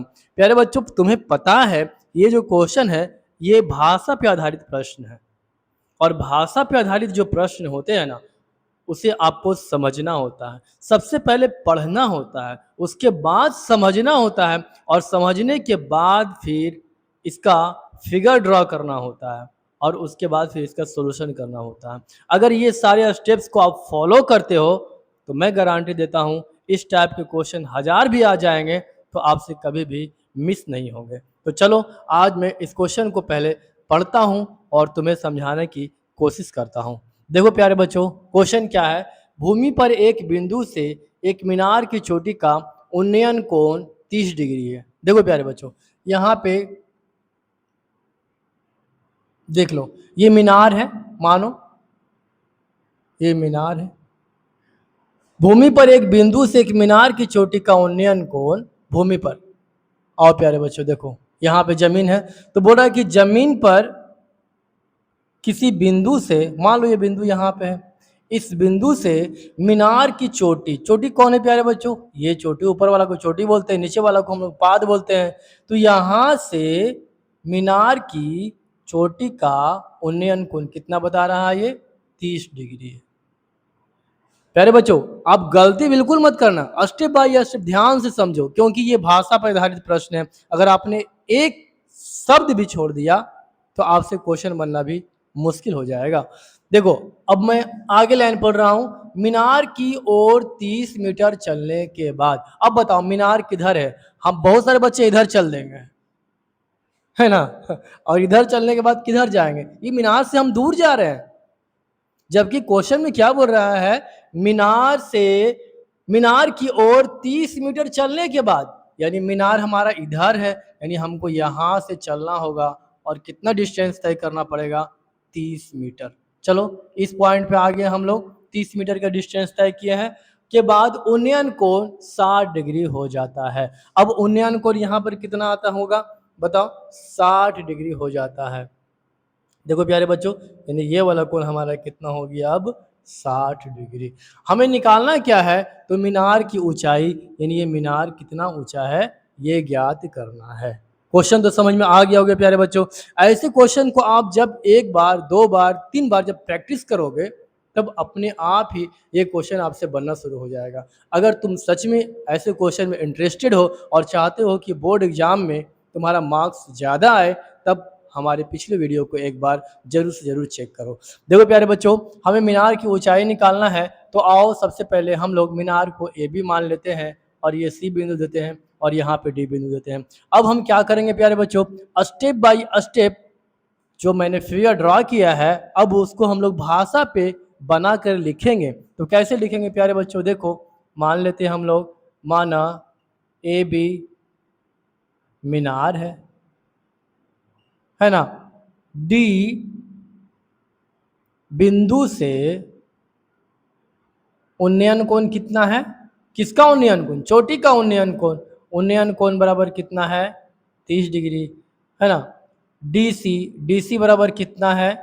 प्यारे बच्चों, तुम्हें पता है ये जो क्वेश्चन है ये भाषा पे आधारित प्रश्न है। और भाषा पे आधारित जो प्रश्न होते हैं ना, उसे आपको समझना होता है। सबसे पहले पढ़ना होता है, उसके बाद समझना होता है, और समझने के बाद फिर इसका फिगर ड्रॉ करना होता है, और उसके बाद फिर इसका सॉल्यूशन करना होता है। अगर ये सारे स्टेप्स को आप फॉलो करते हो तो मैं गारंटी देता हूँ इस टाइप के क्वेश्चन 1000 भी आ जाएंगे तो आपसे कभी भी मिस नहीं होंगे। तो चलो, आज मैं इस क्वेश्चन को पहले पढ़ता हूँ और तुम्हें समझाने की कोशिश करता हूँ। देखो प्यारे बच्चों, क्वेश्चन क्या है। भूमि पर एक बिंदु से एक मीनार की चोटी का उन्नयन कोण 30 डिग्री है। देखो प्यारे बच्चों, यहाँ पे देख लो, ये मीनार है, मानो ये मीनार है। भूमि पर एक बिंदु से एक मीनार की चोटी का उन्नयन कोण भूमि पर। आओ प्यारे बच्चों, देखो यहाँ पे जमीन है, तो बोल रहा है कि जमीन पर किसी बिंदु से, मान लो ये बिंदु यहाँ पे है, इस बिंदु से मीनार की चोटी, चोटी कौन है प्यारे बच्चों, ये चोटी, ऊपर वाला को चोटी बोलते हैं, नीचे वाला को हम लोग पाद बोलते हैं। तो यहाँ से मीनार की चोटी का उन्नयन कोण कितना बता रहा है, ये 30 डिग्री है। प्यारे बच्चों, आप गलती बिल्कुल मत करना, स्टेप बाय स्टेप ध्यान से समझो, क्योंकि ये भाषा पर आधारित प्रश्न है। अगर आपने एक शब्द भी छोड़ दिया तो आपसे क्वेश्चन बनना भी मुश्किल हो जाएगा। देखो, अब मैं आगे लाइन पढ़ रहा हूं। मीनार की ओर 30 मीटर चलने के बाद, अब बताओ मीनार किधर है। हम बहुत सारे बच्चे इधर चल देंगे, है ना, और इधर चलने के बाद किधर जाएंगे, ये मीनार से हम दूर जा रहे हैं। जबकि क्वेश्चन में क्या बोल रहा है, मीनार से, मीनार की ओर 30 मीटर चलने के बाद, यानी मीनार हमारा इधर है, यानी हमको यहां से चलना होगा, और कितना डिस्टेंस तय करना पड़ेगा, 30 मीटर। चलो, इस पॉइंट पे आ गए हम लोग, 30 मीटर का डिस्टेंस तय किए हैं के बाद उन्नयन कोण 60 डिग्री हो जाता है। अब उन्नयन कोण यहाँ पर कितना आता होगा, बताओ, 60 डिग्री हो जाता है। देखो प्यारे बच्चों, यानी ये वाला कोण हमारा कितना हो गया, अब 60 डिग्री। हमें निकालना क्या है, तो मीनार की ऊंचाई, यानी ये मीनार कितना ऊंचा है, ये ज्ञात करना है। क्वेश्चन तो समझ में आ गया होगा प्यारे बच्चों। ऐसे क्वेश्चन को आप जब 1 बार 2 बार 3 बार जब प्रैक्टिस करोगे, तब अपने आप ही ये क्वेश्चन आपसे बनना शुरू हो जाएगा। अगर तुम सच में ऐसे क्वेश्चन में इंटरेस्टेड हो और चाहते हो कि बोर्ड एग्जाम में तुम्हारा मार्क्स ज़्यादा आए, तब हमारे पिछले वीडियो को एक बार जरूर से जरूर चेक करो। देखो प्यारे बच्चों, हमें मीनार की ऊंचाई निकालना है, तो आओ सबसे पहले हम लोग मीनार को ए बी मान लेते हैं, और ये सी बिंदु देते हैं, और यहाँ पे डी बिंदु देते हैं। अब हम क्या करेंगे प्यारे बच्चों, स्टेप बाय स्टेप जो मैंने फिगर ड्रॉ किया है, अब उसको हम लोग भाषा पे बना कर लिखेंगे। तो कैसे लिखेंगे प्यारे बच्चों, देखो मान लेते हैं हम लोग, माना ए बी मीनार है ना, डी बिंदु से उन्नयन कोण कितना है, किसका उन्नयन कोण, चोटी का उन्नयन कोण, उन्नयन कोण बराबर कितना है, 30 डिग्री, है ना। डी सी बराबर कितना है,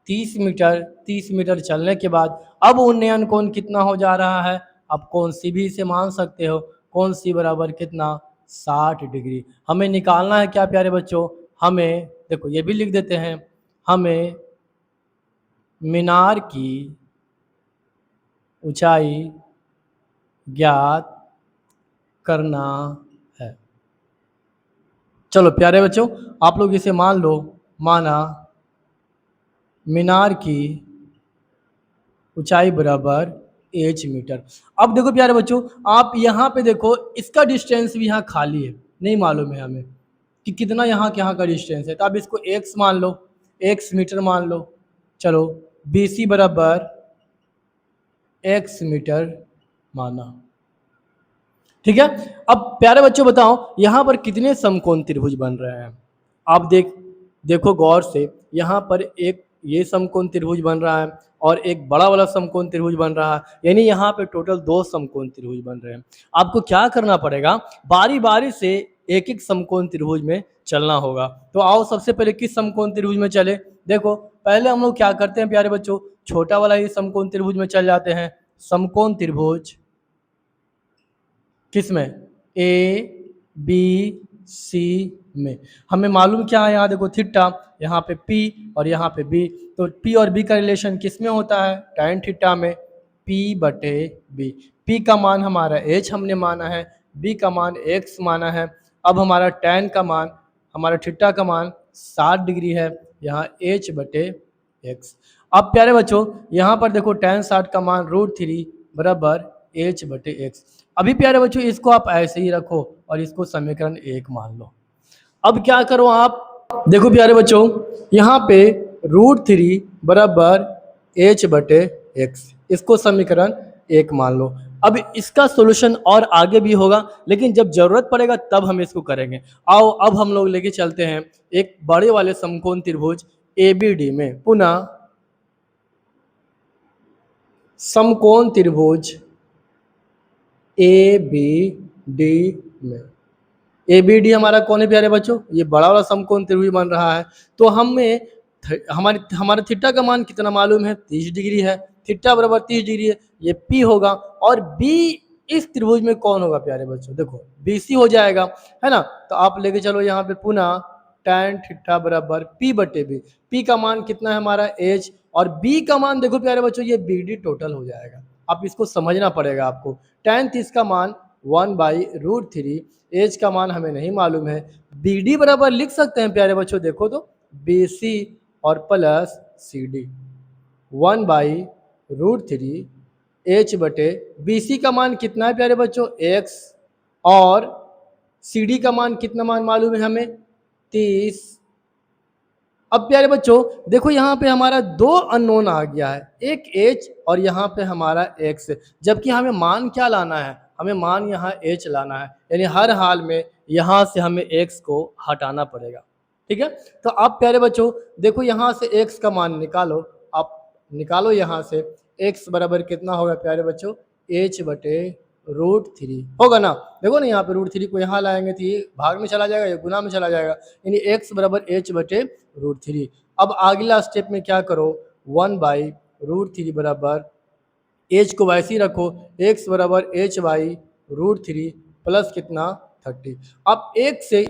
30 मीटर। 30 मीटर चलने के बाद अब उन्नयन कोण कितना हो जा रहा है, अब कौन सी भी इसे मान सकते हो, कौन सी बराबर कितना, 60 डिग्री। हमें निकालना है क्या प्यारे बच्चों, हमें देखो ये भी लिख देते हैं, हमें मीनार की ऊंचाई ज्ञात करना है। चलो प्यारे बच्चों, आप लोग इसे मान लो, माना मीनार की ऊंचाई बराबर h मीटर। अब देखो प्यारे बच्चों, आप यहाँ पे देखो, इसका डिस्टेंस भी यहाँ खाली है, नहीं मालूम है हमें कि कितना यहाँ के यहाँ का डिस्टेंस है, तो आप इसको x मान लो, x मीटर मान लो। चलो, BC बराबर x मीटर माना, ठीक है। अब प्यारे बच्चों बताओ, यहाँ पर कितने समकोण त्रिभुज बन रहे हैं। आप देखो गौर से, यहाँ पर एक ये समकोण त्रिभुज बन रहा है, और एक बड़ा वाला समकोण त्रिभुज बन रहा है, यानी यहाँ पे टोटल 2 समकोण त्रिभुज बन रहे हैं। आपको क्या करना पड़ेगा, बारी बारी से एक एक समकोण त्रिभुज में चलना होगा। तो आओ सबसे पहले किस समकोण त्रिभुज में चले। देखो पहले हम लोग क्या करते हैं प्यारे बच्चों, छोटा वाला ही समकोण त्रिभुज में चल जाते हैं। समकोण त्रिभुज किसमें, ए बी सी में। हमें मालूम क्या है, यहाँ देखो थीटा, यहाँ पे पी और यहाँ पे बी, तो पी और बी का रिलेशन किस में होता है, tan थीटा में, पी बटे बी। पी का मान हमारा एच हमने माना है, बी का मान एक्स माना है। अब हमारा tan का मान, हमारा थीटा का मान 60 डिग्री है, यहाँ एच बटे एक्स। अब प्यारे बच्चों यहाँ पर देखो tan 60 का मान √3 बराबर एच बटे एक्स। अभी प्यारे बच्चों इसको आप ऐसे ही रखो और इसको समीकरण 1 मान लो। अब क्या करो आप, देखो प्यारे बच्चों यहाँ पे √3 बराबर एच बटे एक्स, इसको समीकरण 1 मान लो। अब इसका सॉल्यूशन और आगे भी होगा, लेकिन जब जरूरत पड़ेगा तब हम इसको करेंगे। आओ अब हम लोग लेके चलते हैं एक बड़े वाले समकोण त्रिभुज ABD में, पुनः समकोण त्रिभुज ABD में। ABD हमारा कौन है प्यारे बच्चों, ये बड़ा वाला समकोण त्रिभुज बन रहा है। तो हमें हमारे थीटा का मान कितना मालूम है, 30 डिग्री है, थीटा बराबर 30 डिग्री है, ये P होगा। और B इस त्रिभुज में कौन होगा प्यारे बच्चों, देखो BC हो जाएगा, है ना। तो आप लेके चलो यहाँ पे पुनः tan थीटा बराबर P बटे B। P का मान कितना है हमारा H, और B का मान देखो प्यारे बच्चों ये BD टोटल हो जाएगा। आप इसको समझना पड़ेगा आपको। tan 30 का मान 1/√3, एच का मान हमें नहीं मालूम है। BD बराबर लिख सकते हैं प्यारे बच्चों, देखो तो BC और प्लस CD 1/√3 एच बटे BC का मान कितना है प्यारे बच्चों x, और CD का मान कितना मान मालूम है हमें 30। अब प्यारे बच्चों देखो यहाँ पे हमारा 2 अननोन आ गया है, एक h और यहाँ पे हमारा x, जबकि हमें मान क्या लाना है, हमें मान यहाँ h लाना है, यानी हर हाल में यहाँ से हमें x को हटाना पड़ेगा। ठीक है, तो अब प्यारे बच्चों देखो यहाँ से x का मान निकालो, आप निकालो यहाँ से x बराबर कितना होगा प्यारे बच्चों, h बटे √3 होगा ना। देखो ना यहाँ पे √3 को यहाँ लाएंगे तो ये भाग में चला जाएगा, ये गुना में चला जाएगा, यानी x बराबर h बटे √3। अब अगला स्टेप में क्या करो, 1/√3 बराबर h को वैसे ही रखो, x बराबर h/√3 प्लस कितना 30। अब एक से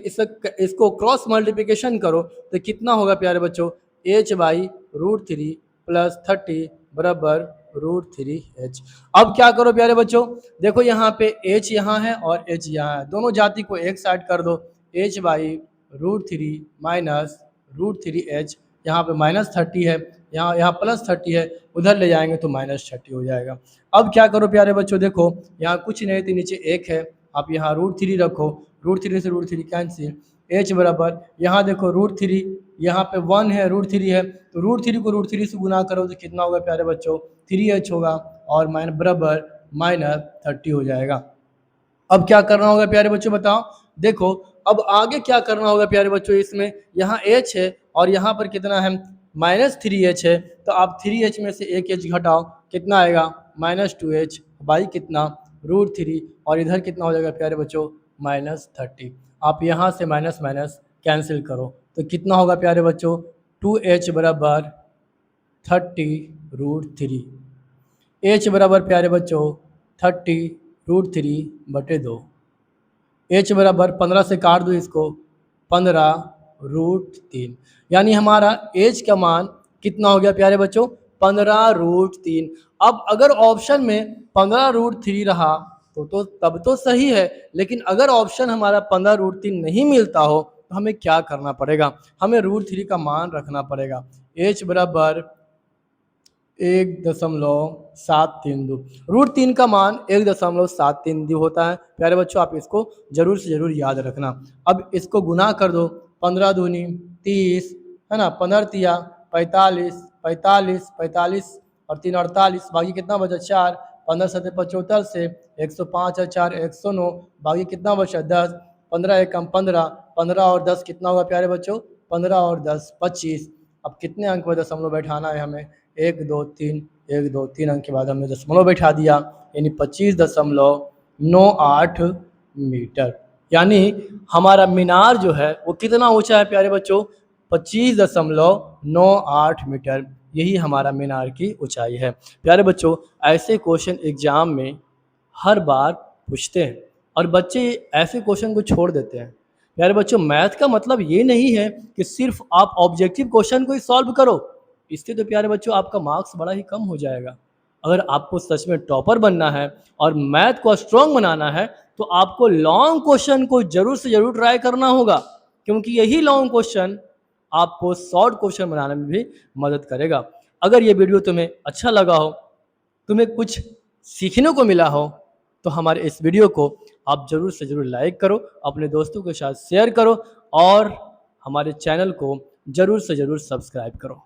इसको क्रॉस मल्टीप्लिकेशन करो तो कितना होगा प्यारे बच्चों, h/√3 प्लस 30 बराबर √3h। अब क्या करो प्यारे बच्चों, देखो यहाँ पे h यहाँ है और h यहाँ है, दोनों जाति को एक साइड कर दो, h/√3 माइनस √3h, यहाँ पे -30 है, यहाँ +30 है, उधर ले जाएंगे तो -30 हो जाएगा। अब क्या करो प्यारे बच्चों, देखो यहाँ कुछ नहीं तो नीचे 1 है, आप यहाँ √3 रखो, √3 से √3 कैंसिल, h बराबर यहाँ देखो √3, यहाँ पे 1 है, √3 है, तो √3 को √3 से गुना करो तो कितना होगा प्यारे बच्चों, 3h होगा, और बराबर -30 हो जाएगा। अब क्या करना होगा प्यारे बच्चों बताओ, देखो अब आगे क्या करना होगा प्यारे बच्चों, इसमें यहाँ h है और यहाँ पर कितना है -3h है, तो आप 3h में से एक h घटाओ, कितना आएगा -2h बाई कितना √3, और इधर कितना हो जाएगा प्यारे बच्चों -30। आप यहाँ से माइनस माइनस कैंसिल करो तो कितना होगा प्यारे बच्चों, 2h बराबर 30√3, h बराबर प्यारे बच्चों 30√3 बटे 2, h बराबर 15 से काट दो इसको, 15√3, यानी हमारा h का मान कितना हो गया प्यारे बच्चों, 15√3। अब अगर ऑप्शन में 15√3 रहा तो तब तो सही है, लेकिन अगर ऑप्शन हमारा 15√3 नहीं मिलता हो तो हमें क्या करना पड़ेगा, हमें √3 का मान रखना पड़ेगा। h बराबर 1.732, √3 का मान 1.732 होता है प्यारे बच्चों, आप इसको जरूर से जरूर याद रखना। अब इसको गुना कर दो, 15 दूनी 30 है ना, 15 तिया 45, 45 45 और 3 48, बाकी कितना बचा 4, 15 7 75 से 105 और 4 109, बाकी कितना बचा 10, 15 एकम 15, 15 और 10 कितना होगा प्यारे बच्चों, 15 और 10 25। अब कितने अंक पर दशमलव बैठाना है हमें, 1 2 3, 1 2 3 अंक के बाद हमने दशमलव बैठा दिया, यानी 25.98 मीटर। यानी हमारा मीनार जो है वो कितना ऊंचा है प्यारे बच्चों, 25.98 मीटर, यही हमारा मीनार की ऊंचाई है। प्यारे बच्चों ऐसे क्वेश्चन एग्जाम में हर बार पूछते हैं और बच्चे ऐसे क्वेश्चन को छोड़ देते हैं, प्यारे बच्चों, मैथ का मतलब ये नहीं है कि सिर्फ आप ऑब्जेक्टिव क्वेश्चन को ही सॉल्व करो। इससे तो प्यारे बच्चों आपका मार्क्स बड़ा ही कम हो जाएगा। अगर आपको सच में टॉपर बनना है और मैथ को स्ट्रॉन्ग बनाना है तो आपको लॉन्ग क्वेश्चन को जरूर से जरूर ट्राई करना होगा, क्योंकि यही लॉन्ग क्वेश्चन आपको शॉर्ट क्वेश्चन बनाने में भी मदद करेगा। अगर ये वीडियो तुम्हें अच्छा लगा हो, तुम्हें कुछ सीखने को मिला हो, तो हमारे इस वीडियो को आप ज़रूर से ज़रूर लाइक करो, अपने दोस्तों के साथ शेयर करो और हमारे चैनल को ज़रूर से ज़रूर सब्सक्राइब करो।